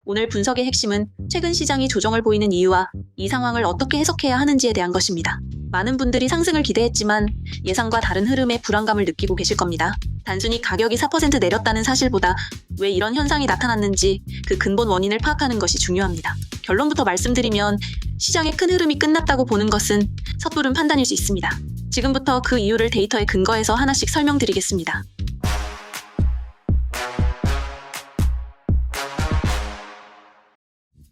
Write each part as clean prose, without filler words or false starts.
오늘 분석의 핵심은 최근 시장이 조정을 보이는 이유와 이 상황을 어떻게 해석해야 하는지에 대한 것입니다. 많은 분들이 상승을 기대했지만 예상과 다른 흐름에 불안감을 느끼고 계실 겁니다. 단순히 가격이 4% 내렸다는 사실보다 왜 이런 현상이 나타났는지 그 근본 원인을 파악하는 것이 중요합니다. 결론부터 말씀드리면 시장의 큰 흐름이 끝났다고 보는 것은 섣부른 판단일 수 있습니다. 지금부터 그 이유를 데이터에 근거해서 하나씩 설명드리겠습니다.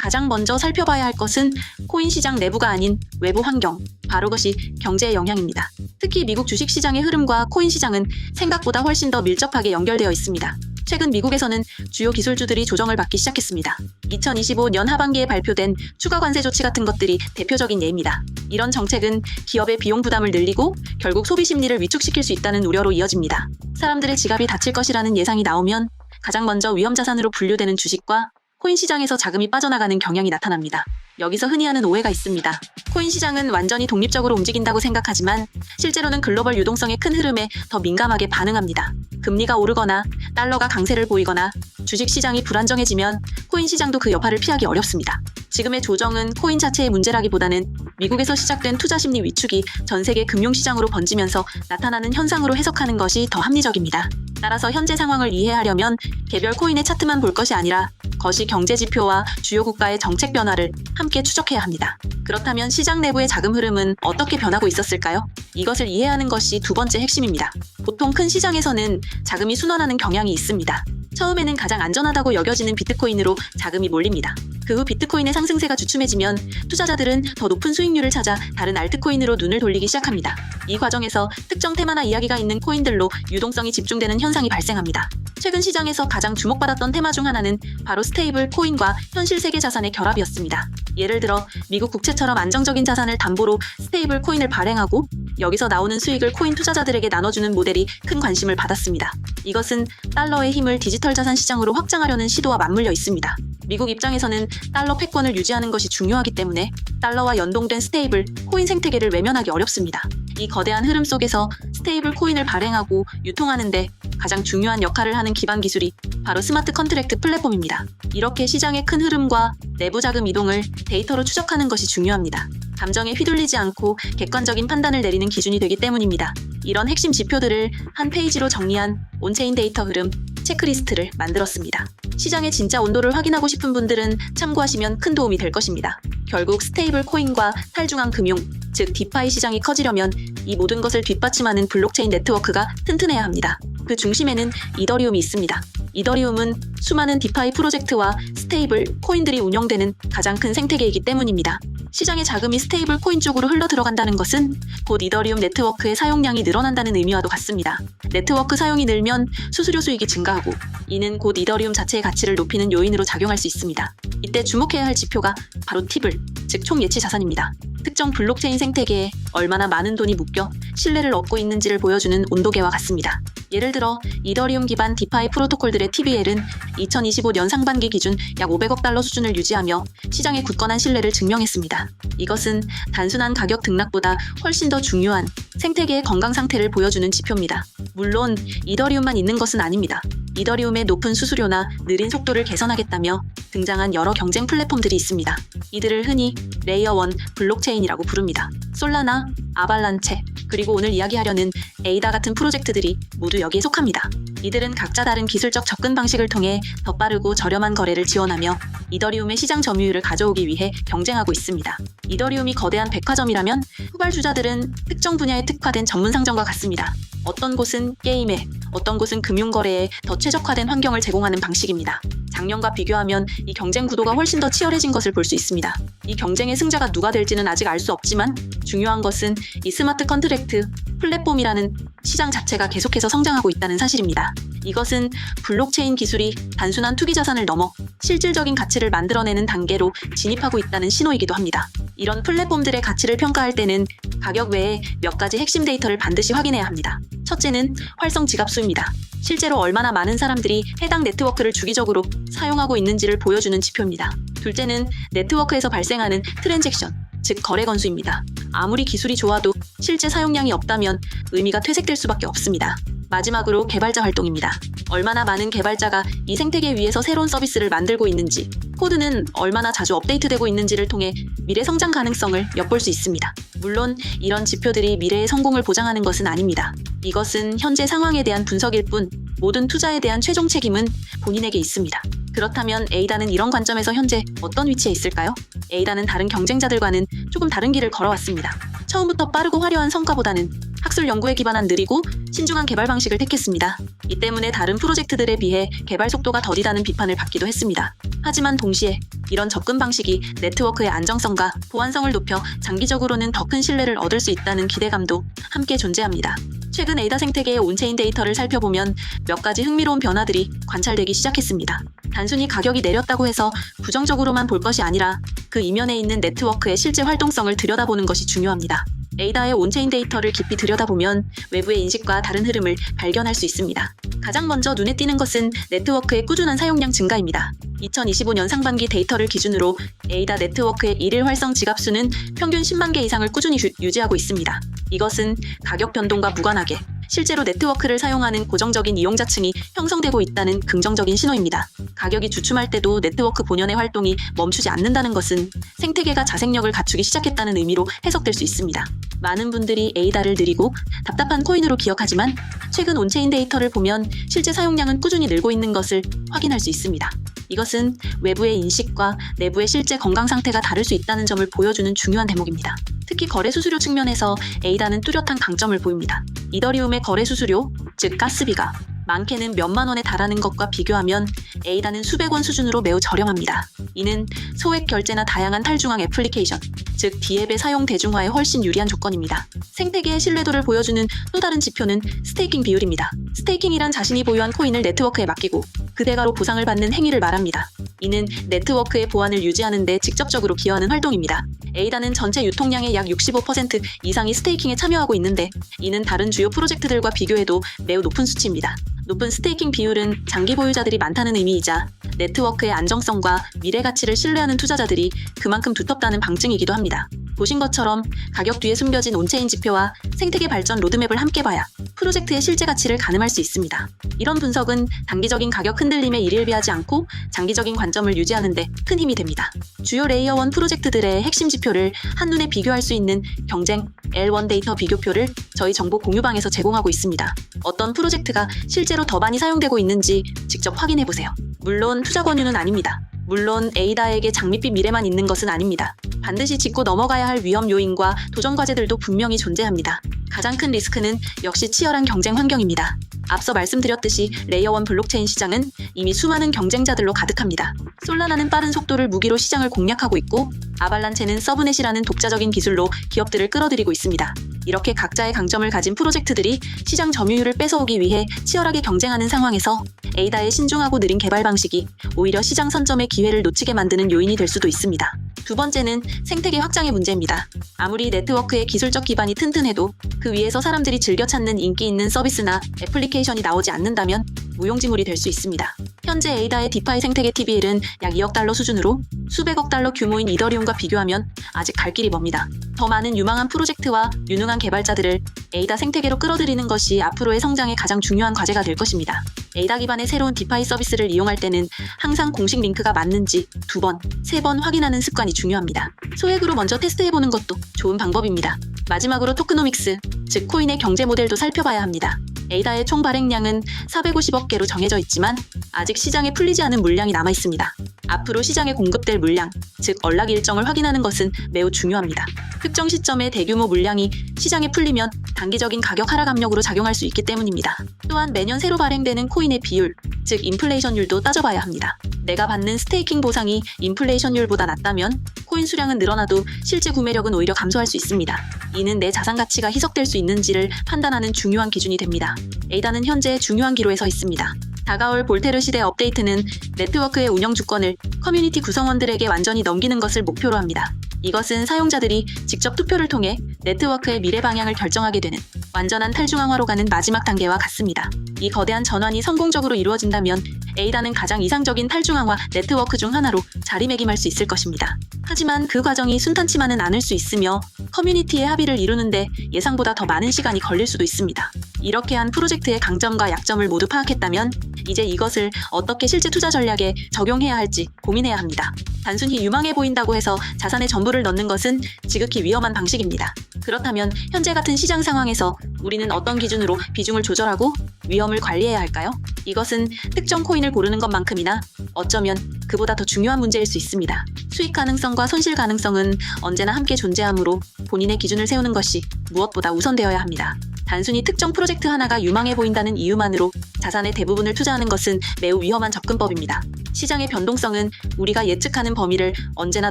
가장 먼저 살펴봐야 할 것은 코인 시장 내부가 아닌 외부 환경, 바로 그것이 경제의 영향입니다. 특히 미국 주식시장의 흐름과 코인 시장은 생각보다 훨씬 더 밀접하게 연결되어 있습니다. 최근 미국에서는 주요 기술주들이 조정을 받기 시작했습니다. 2025년 하반기에 발표된 추가 관세 조치 같은 것들이 대표적인 예입니다. 이런 정책은 기업의 비용 부담을 늘리고 결국 소비 심리를 위축시킬 수 있다는 우려로 이어집니다. 사람들의 지갑이 다칠 것이라는 예상이 나오면 가장 먼저 위험 자산으로 분류되는 주식과 코인 시장에서 자금이 빠져나가는 경향이 나타납니다. 여기서 흔히 하는 오해가 있습니다. 코인 시장은 완전히 독립적으로 움직인다고 생각하지만 실제로는 글로벌 유동성의 큰 흐름에 더 민감하게 반응합니다. 금리가 오르거나 달러가 강세를 보이거나 주식 시장이 불안정해지면 코인 시장도 그 여파를 피하기 어렵습니다. 지금의 조정은 코인 자체의 문제라기보다는 미국에서 시작된 투자 심리 위축이 전 세계 금융시장으로 번지면서 나타나는 현상으로 해석하는 것이 더 합리적입니다. 따라서 현재 상황을 이해하려면 개별 코인의 차트만 볼 것이 아니라 거시 경제 지표와 주요 국가의 정책 변화를 함께 추적해야 합니다. 그렇다면 시장 내부의 자금 흐름은 어떻게 변하고 있었을까요? 이것을 이해하는 것이 두 번째 핵심입니다. 보통 큰 시장에서는 자금이 순환하는 경향이 있습니다. 처음에는 가장 안전하다고 여겨지는 비트코인으로 자금이 몰립니다. 그 후 비트코인의 상승세가 주춤해지면 투자자들은 더 높은 수익률을 찾아 다른 알트코인으로 눈을 돌리기 시작합니다. 이 과정에서 특정 테마나 이야기가 있는 코인들로 유동성이 집중되는 현상이 발생합니다. 최근 시장에서 가장 주목받았던 테마 중 하나는 바로 스테이블 코인과 현실 세계 자산의 결합이었습니다. 예를 들어 미국 국채처럼 안정적인 자산을 담보로 스테이블 코인을 발행하고 여기서 나오는 수익을 코인 투자자들에게 나눠주는 모델이 큰 관심을 받았습니다. 이것은 달러의 힘을 디지털 자산 시장으로 확장하려는 시도와 맞물려 있습니다. 미국 입장에서는 달러 패권을 유지하는 것이 중요하기 때문에 달러와 연동된 스테이블 코인 생태계를 외면하기 어렵습니다. 이 거대한 흐름 속에서 스테이블 코인을 발행하고 유통하는데 가장 중요한 역할을 하는 기반 기술이 바로 스마트 컨트랙트 플랫폼입니다. 이렇게 시장의 큰 흐름과 내부 자금 이동을 데이터로 추적하는 것이 중요합니다. 감정에 휘둘리지 않고 객관적인 판단을 내리는 기준이 되기 때문입니다. 이런 핵심 지표들을 한 페이지로 정리한 온체인 데이터 흐름 체크리스트를 만들었습니다. 시장의 진짜 온도를 확인하고 싶은 분들은 참고하시면 큰 도움이 될 것입니다. 결국 스테이블 코인과 탈중앙 금융, 즉 디파이 시장이 커지려면 이 모든 것을 뒷받침하는 블록체인 네트워크가 튼튼해야 합니다. 그 중심에는 이더리움이 있습니다. 이더리움은 수많은 디파이 프로젝트와 스테이블 코인들이 운영되는 가장 큰 생태계이기 때문입니다. 시장의 자금이 스테이블 코인 쪽으로 흘러 들어간다는 것은 곧 이더리움 네트워크의 사용량이 늘어난다는 의미와도 같습니다. 네트워크 사용이 늘면 수수료 수익이 증가하고 이는 곧 이더리움 자체의 가치를 높이는 요인으로 작용할 수 있습니다. 이때 주목해야 할 지표가 바로 티블, 즉 총예치 자산입니다. 특정 블록체인 생태계에 얼마나 많은 돈이 묶여 신뢰를 얻고 있는지를 보여주는 온도계와 같습니다. 예를 들어 이더리움 기반 디파이 프로토콜들의 TVL은 2025년 상반기 기준 약 500억 달러 수준을 유지하며 시장의 굳건한 신뢰를 증명했습니다. 이것은 단순한 가격 등락보다 훨씬 더 중요한 생태계의 건강 상태를 보여주는 지표입니다. 물론 이더리움만 있는 것은 아닙니다. 이더리움의 높은 수수료나 느린 속도를 개선하겠다며 등장한 여러 경쟁 플랫폼들이 있습니다. 이들을 흔히 레이어 1 블록체인이라고 부릅니다. 솔라나, 아발란체, 그리고 오늘 이야기하려는 에이다 같은 프로젝트들이 모두 여기에 속합니다. 이들은 각자 다른 기술적 접근 방식을 통해 더 빠르고 저렴한 거래를 지원하며 이더리움의 시장 점유율을 가져오기 위해 경쟁하고 있습니다. 이더리움이 거대한 백화점이라면 후발주자들은 특정 분야에 특화된 전문 상점과 같습니다. 어떤 곳은 게임에, 어떤 곳은 금융거래에 더 최적화된 환경을 제공하는 방식입니다. 작년과 비교하면 이 경쟁 구도가 훨씬 더 치열해진 것을 볼 수 있습니다. 이 경쟁의 승자가 누가 될지는 아직 알 수 없지만 중요한 것은 이 스마트 컨트랙트 플랫폼이라는 시장 자체가 계속해서 성장하고 있다는 사실입니다. 이것은 블록체인 기술이 단순한 투기 자산을 넘어 실질적인 가치를 만들어내는 단계로 진입하고 있다는 신호이기도 합니다. 이런 플랫폼들의 가치를 평가할 때는 가격 외에 몇 가지 핵심 데이터를 반드시 확인해야 합니다. 첫째는 활성 지갑수입니다. 실제로 얼마나 많은 사람들이 해당 네트워크를 주기적으로 사용하고 있는지를 보여주는 지표입니다. 둘째는 네트워크에서 발생하는 트랜잭션, 즉 거래 건수입니다. 아무리 기술이 좋아도 실제 사용량이 없다면 의미가 퇴색될 수밖에 없습니다. 마지막으로 개발자 활동입니다. 얼마나 많은 개발자가 이 생태계 위에서 새로운 서비스를 만들고 있는지, 코드는 얼마나 자주 업데이트되고 있는지를 통해 미래 성장 가능성을 엿볼 수 있습니다. 물론 이런 지표들이 미래의 성공을 보장하는 것은 아닙니다. 이것은 현재 상황에 대한 분석일 뿐 모든 투자에 대한 최종 책임은 본인에게 있습니다. 그렇다면 에이다는 이런 관점에서 현재 어떤 위치에 있을까요? 에이다는 다른 경쟁자들과는 조금 다른 길을 걸어왔습니다. 처음부터 빠르고 화려한 성과보다는 학술 연구에 기반한 느리고 신중한 개발 방식을 택했습니다. 이 때문에 다른 프로젝트들에 비해 개발 속도가 더디다는 비판을 받기도 했습니다. 하지만 동시에 이런 접근 방식이 네트워크의 안정성과 보안성을 높여 장기적으로는 더 큰 신뢰를 얻을 수 있다는 기대감도 함께 존재합니다. 최근 에이다 생태계의 온체인 데이터를 살펴보면 몇 가지 흥미로운 변화들이 관찰되기 시작했습니다. 단순히 가격이 내렸다고 해서 부정적으로만 볼 것이 아니라 그 이면에 있는 네트워크의 실제 활동성을 들여다보는 것이 중요합니다. 에이다의 온체인 데이터를 깊이 들여다보면 외부의 인식과 다른 흐름을 발견할 수 있습니다. 가장 먼저 눈에 띄는 것은 네트워크의 꾸준한 사용량 증가입니다. 2025년 상반기 데이터를 기준으로 에이다 네트워크의 일일 활성 지갑수는 평균 10만 개 이상을 꾸준히 유지하고 있습니다. 이것은 가격 변동과 무관하게 실제로 네트워크를 사용하는 고정적인 이용자층이 형성되고 있다는 긍정적인 신호입니다. 가격이 주춤할 때도 네트워크 본연의 활동이 멈추지 않는다는 것은 생태계가 자생력을 갖추기 시작했다는 의미로 해석될 수 있습니다. 많은 분들이 에이다를 느리고 답답한 코인으로 기억하지만 최근 온체인 데이터를 보면 실제 사용량은 꾸준히 늘고 있는 것을 확인할 수 있습니다. 이것은 외부의 인식과 내부의 실제 건강 상태가 다를 수 있다는 점을 보여주는 중요한 대목입니다. 특히 거래 수수료 측면에서 에이다는 뚜렷한 강점을 보입니다. 이더리움의 거래 수수료, 즉 가스비가 많게는 몇만 원에 달하는 것과 비교하면 에이다는 수백 원 수준으로 매우 저렴합니다. 이는 소액 결제나 다양한 탈중앙 애플리케이션, 즉 D앱의 사용 대중화에 훨씬 유리한 조건입니다. 생태계의 신뢰도를 보여주는 또 다른 지표는 스테이킹 비율입니다. 스테이킹이란 자신이 보유한 코인을 네트워크에 맡기고 그 대가로 보상을 받는 행위를 말합니다. 이는 네트워크의 보안을 유지하는 데 직접적으로 기여하는 활동입니다. 에이다는 전체 유통량의 약 65% 이상이 스테이킹에 참여하고 있는데 이는 다른 주요 프로젝트들과 비교해도 매우 높은 수치입니다. 높은 스테이킹 비율은 장기 보유자들이 많다는 의미이자 네트워크의 안정성과 미래 가치를 신뢰하는 투자자들이 그만큼 두텁다는 방증이기도 합니다. 보신 것처럼 가격 뒤에 숨겨진 온체인 지표와 생태계 발전 로드맵을 함께 봐야 프로젝트의 실제 가치를 가늠할 수 있습니다. 이런 분석은 단기적인 가격 흔들림에 일일비하지 않고 장기적인 관점을 유지하는 데 큰 힘이 됩니다. 주요 레이어 1 프로젝트들의 핵심 지표를 한눈에 비교할 수 있는 경쟁 L1 데이터 비교표를 저희 정보 공유방에서 제공하고 있습니다. 어떤 프로젝트가 실제로 더 많이 사용되고 있는지 직접 확인해보세요. 물론 투자 권유는 아닙니다. 물론 에이다에게 장밋빛 미래만 있는 것은 아닙니다. 반드시 짚고 넘어가야 할 위험 요인과 도전 과제들도 분명히 존재합니다. 가장 큰 리스크는 역시 치열한 경쟁 환경입니다. 앞서 말씀드렸듯이 레이어 1 블록체인 시장은 이미 수많은 경쟁자들로 가득합니다. 솔라나는 빠른 속도를 무기로 시장을 공략하고 있고 아발란체는 서브넷이라는 독자적인 기술로 기업들을 끌어들이고 있습니다. 이렇게 각자의 강점을 가진 프로젝트들이 시장 점유율을 뺏어오기 위해 치열하게 경쟁하는 상황에서 에이다의 신중하고 느린 개발 방식이 오히려 시장 선점의 기회를 놓치게 만드는 요인이 될 수도 있습니다. 두 번째는 생태계 확장의 문제입니다. 아무리 네트워크의 기술적 기반이 튼튼해도 그 위에서 사람들이 즐겨 찾는 인기 있는 서비스나 애플리케이션이 나오지 않는다면 무용지물이 될 수 있습니다. 현재 에이다의 디파이 생태계 TVL은 약 2억 달러 수준으로 수백억 달러 규모인 이더리움과 비교하면 아직 갈 길이 멉니다. 더 많은 유망한 프로젝트와 유능한 개발자들을 에이다 생태계로 끌어들이는 것이 앞으로의 성장의 가장 중요한 과제가 될 것입니다. 에이다 기반의 새로운 디파이 서비스를 이용할 때는 항상 공식 링크가 맞는지 2번, 3번 확인하는 습관이 중요합니다. 소액으로 먼저 테스트해보는 것도 좋은 방법입니다. 마지막으로 토크노믹스, 즉 코인의 경제 모델도 살펴봐야 합니다. 에이다의 총 발행량은 450억 개로 정해져 있지만 아직 시장에 풀리지 않은 물량이 남아 있습니다. 앞으로 시장에 공급될 물량, 즉 언락 일정을 확인하는 것은 매우 중요합니다. 특정 시점에 대규모 물량이 시장에 풀리면 단기적인 가격 하락 압력으로 작용할 수 있기 때문입니다. 또한 매년 새로 발행되는 코인의 비율, 즉 인플레이션율도 따져봐야 합니다. 내가 받는 스테이킹 보상이 인플레이션율보다 낮다면 코인 수량은 늘어나도 실제 구매력은 오히려 감소할 수 있습니다. 이는 내 자산 가치가 희석될 수 있는지를 판단하는 중요한 기준이 됩니다. 에이다는 현재 중요한 기로에 서 있습니다. 다가올 볼테르 시대 업데이트는 네트워크의 운영 주권을 커뮤니티 구성원들에게 완전히 넘기는 것을 목표로 합니다. 이것은 사용자들이 직접 투표를 통해 네트워크의 미래 방향을 결정하게 되는 완전한 탈중앙화로 가는 마지막 단계와 같습니다. 이 거대한 전환이 성공적으로 이루어진다면 에이다는 가장 이상적인 탈중앙화 네트워크 중 하나로 자리매김할 수 있을 것입니다. 하지만 그 과정이 순탄치만은 않을 수 있으며 커뮤니티의 합의를 이루는데 예상보다 더 많은 시간이 걸릴 수도 있습니다. 이렇게 한 프로젝트의 강점과 약점을 모두 파악했다면 이제 이것을 어떻게 실제 투자 전략에 적용해야 할지 고민해야 합니다. 단순히 유망해 보인다고 해서 자산의 전부를 넣는 것은 지극히 위험한 방식입니다. 그렇다면 현재 같은 시장 상황에서 우리는 어떤 기준으로 비중을 조절하고 위험을 관리해야 할까요? 이것은 특정 코인을 고르는 것만큼이나 어쩌면 그보다 더 중요한 문제일 수 있습니다. 수익 가능성과 손실 가능성은 언제나 함께 존재하므로 본인의 기준을 세우는 것이 무엇보다 우선되어야 합니다. 단순히 특정 프로젝트 하나가 유망해 보인다는 이유만으로 자산의 대부분을 투자하는 것은 매우 위험한 접근법입니다. 시장의 변동성은 우리가 예측하는 범위를 언제나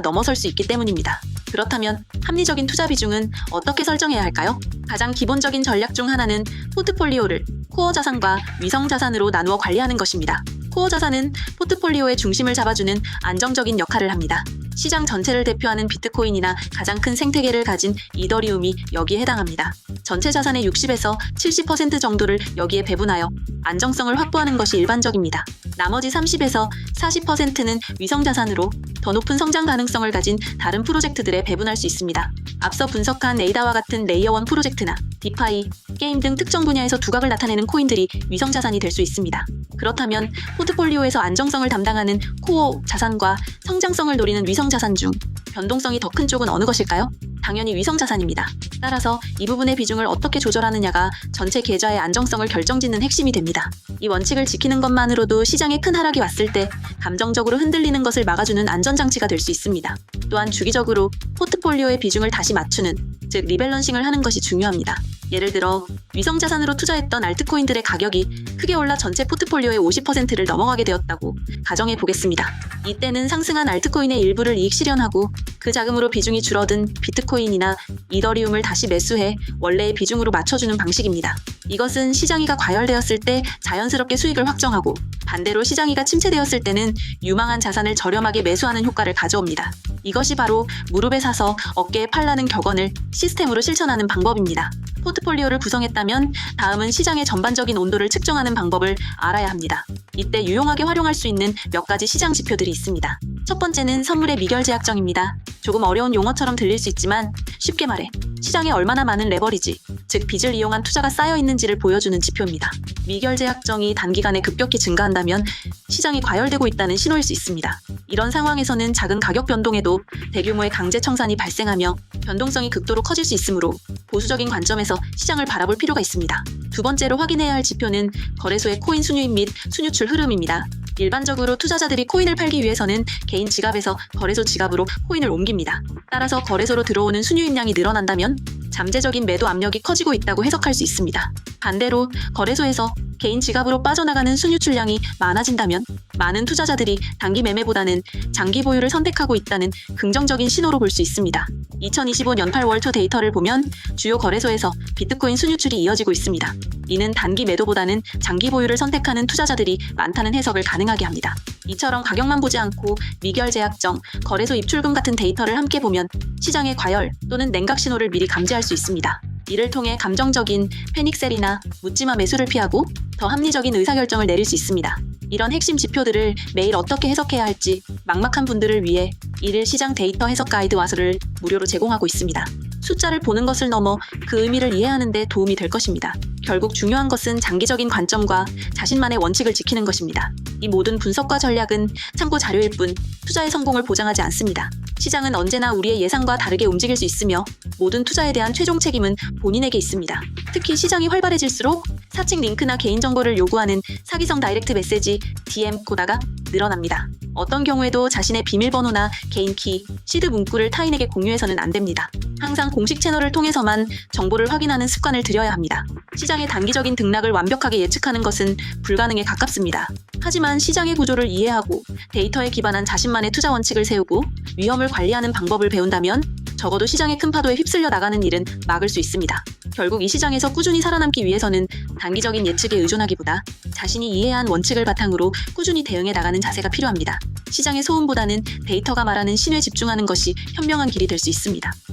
넘어설 수 있기 때문입니다. 그렇다면 합리적인 투자 비중은 어떻게 설정해야 할까요? 가장 기본적인 전략 중 하나는 포트폴리오를 코어 자산과 위성 자산으로 나누어 관리하는 것입니다. 코어 자산은 포트폴리오의 중심을 잡아주는 안정적인 역할을 합니다. 시장 전체를 대표하는 비트코인이나 가장 큰 생태계를 가진 이더리움이 여기에 해당합니다. 전체 자산의 60에서 70% 정도를 여기에 배분하여 안정성을 확보하는 것이 일반적입니다. 나머지 30에서 40%는 위성 자산으로 더 높은 성장 가능성을 가진 다른 프로젝트들에 배분할 수 있습니다. 앞서 분석한 에이다와 같은 레이어 1 프로젝트나 디파이, 게임 등 특정 분야에서 두각을 나타내는 코인들이 위성 자산이 될 수 있습니다. 그렇다면 포트폴리오에서 안정성을 담당하는 코어 자산과 성장성을 노리는 위성 자산 중 변동성이 더 큰 쪽은 어느 것일까요? 당연히 위성 자산입니다. 따라서 이 부분의 비중을 어떻게 조절하느냐가 전체 계좌의 안정성을 결정짓는 핵심이 됩니다. 이 원칙을 지키는 것만으로도 시장에 큰 하락이 왔을 때 감정적으로 흔들리는 것을 막아주는 안전장치가 될 수 있습니다. 또한 주기적으로 포트폴리오의 비중을 다시 맞추는, 즉 리밸런싱을 하는 것이 중요합니다. 예를 들어 위성 자산으로 투자했던 알트코인들의 가격이 크게 올라 전체 포트폴리오의 50%를 넘어가게 되었다고 가정해 보겠습니다. 이때는 상승한 알트코인의 일부를 이익 실현하고 그 자금으로 비중이 줄어든 비트코인이나 이더리움을 다시 매수해 원래의 비중으로 맞춰주는 방식입니다. 이것은 시장이가 과열되었을 때 자연스럽게 수익을 확정하고 반대로 시장이가 침체되었을 때는 유망한 자산을 저렴하게 매수하는 효과를 가져옵니다. 이것이 바로 무릎에 사서 어깨에 팔라는 격언을 시스템으로 실천하는 방법입니다. 포트폴리오를 구성했다면 다음은 시장의 전반적인 온도를 측정하는 방법을 알아야 합니다. 이때 유용하게 활용할 수 있는 몇 가지 시장 지표들이 있습니다. 첫 번째는 선물의 미결제약정입니다. 조금 어려운 용어처럼 들릴 수 있지만 쉽게 말해 시장에 얼마나 많은 레버리지, 즉 빚을 이용한 투자가 쌓여 있는지를 보여주는 지표입니다. 미결제약정이 단기간에 급격히 증가한다면 시장이 과열되고 있다는 신호일 수 있습니다. 이런 상황에서는 작은 가격 변동에도 대규모의 강제 청산이 발생하며 변동성이 극도로 커질 수 있으므로 보수적인 관점에서 시장을 바라볼 필요가 있습니다. 두 번째로 확인해야 할 지표는 거래소의 코인 순유입 및 순유출 흐름입니다. 일반적으로 투자자들이 코인을 팔기 위해서는 개인 지갑에서 거래소 지갑으로 코인을 옮깁니다. 따라서 거래소로 들어오는 순유입량이 늘어난다면 잠재적인 매도 압력이 커지고 있다고 해석할 수 있습니다. 반대로 거래소에서 개인 지갑으로 빠져나가는 순유출량이 많아진다면 많은 투자자들이 단기 매매보다는 장기 보유를 선택하고 있다는 긍정적인 신호로 볼 수 있습니다. 2025년 8월 초 데이터를 보면 주요 거래소에서 비트코인 순유출이 이어지고 있습니다. 이는 단기 매도보다는 장기 보유를 선택하는 투자자들이 많다는 해석을 가능하게 합니다. 이처럼 가격만 보지 않고 미결제약정, 거래소 입출금 같은 데이터를 함께 보면 시장의 과열 또는 냉각 신호를 미리 감지할 수 있습니다. 이를 통해 감정적인 패닉셀이나 묻지마 매수를 피하고 더 합리적인 의사결정을 내릴 수 있습니다. 이런 핵심 지표들을 매일 어떻게 해석해야 할지 막막한 분들을 위해 일일 시장 데이터 해석 가이드 와서를 무료로 제공하고 있습니다. 숫자를 보는 것을 넘어 그 의미를 이해하는 데 도움이 될 것입니다. 결국 중요한 것은 장기적인 관점과 자신만의 원칙을 지키는 것입니다. 이 모든 분석과 전략은 참고 자료일 뿐 투자의 성공을 보장하지 않습니다. 시장은 언제나 우리의 예상과 다르게 움직일 수 있으며 모든 투자에 대한 최종 책임은 본인에게 있습니다. 특히 시장이 활발해질수록 사칭 링크나 개인정보를 요구하는 사기성 다이렉트 메시지 DM 코다가 늘어납니다. 어떤 경우에도 자신의 비밀번호나 개인 키, 시드 문구를 타인에게 공유해서는 안 됩니다. 항상 공식 채널을 통해서만 정보를 확인하는 습관을 들여야 합니다. 시장의 단기적인 등락을 완벽하게 예측하는 것은 불가능에 가깝습니다. 하지만 시장의 구조를 이해하고 데이터에 기반한 자신만의 투자 원칙을 세우고 위험을 관리하는 방법을 배운다면 적어도 시장의 큰 파도에 휩쓸려 나가는 일은 막을 수 있습니다. 결국 이 시장에서 꾸준히 살아남기 위해서는 단기적인 예측에 의존하기보다 자신이 이해한 원칙을 바탕으로 꾸준히 대응해 나가는 자세가 필요합니다. 시장의 소음보다는 데이터가 말하는 신뢰에 집중하는 것이 현명한 길이 될 수 있습니다.